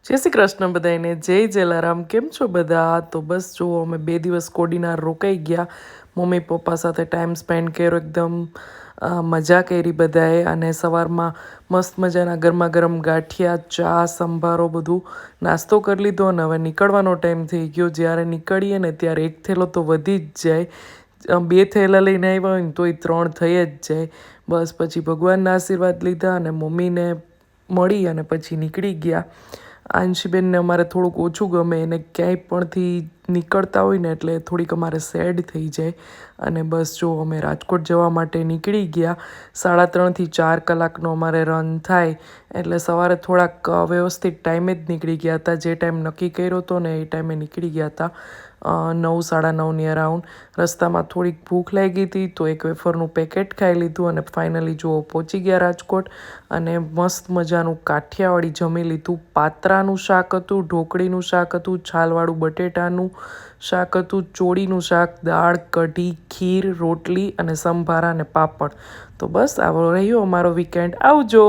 જય શ્રી કૃષ્ણ બધાને, જય જલારામ. કેમ છો બધા? તો બસ જુઓ, અમે 2 દિવસ કોડીનાર રોકાઈ ગયા. મમ્મી પપ્પા સાથે ટાઈમ સ્પેન્ડ કર્યો, એકદમ મજા કરી બધાએ. અને સવારમાં મસ્ત મજાના ગરમા ગરમ ગાંઠિયા, ચા, સંભારો બધું નાસ્તો કરી લીધો. અને હવે નીકળવાનો ટાઈમ થઈ ગયો. જ્યારે નીકળીએ ને ત્યારે એક થેલો તો વધી જ જાય. 2 થેલા લઈને આવ્યા હોય ને તોય 3 થઈ જ જાય. બસ પછી ભગવાનના આશીર્વાદ લીધા અને મમ્મીને મળી અને પછી નીકળી ગયા. આંશીબેનને અમારે થોડુંક ઓછું ગમે, એને ક્યાંય પણથી નીકળતા હોય ને એટલે થોડીક અમારે સેડ થઈ જાય. અને બસ જો અમે રાજકોટ જવા માટે નીકળી ગયા. 3.5 થી 4 કલાકનો અમારે રન થાય, એટલે સવારે થોડાક વ્યવસ્થિત ટાઈમે જ નીકળી ગયા હતા. જે ટાઈમ નક્કી કર્યો હતો ને એ ટાઈમે નીકળી ગયા હતા. 9, 9:30ની અરાઉન્ડ. રસ્તામાં થોડીક ભૂખ લાગી હતી તો એક વેફરનું પેકેટ ખાઈ લીધું અને ફાઇનલી જો પહોંચી ગયા રાજકોટ. અને મસ્ત મજાનું કાઠિયાવાડી જમી લીધું. પાત્રાનું શાક હતું, ઢોકળીનું શાક હતું, છાલવાળું બટેટાનું શાક હતું, ચોળીનું શાક, દાળ, કઢી, ખીર, રોટલી અને સંભારા અને પાપડ. તો બસ આવો રહ્યો અમારો વીકેન્ડ. આવજો.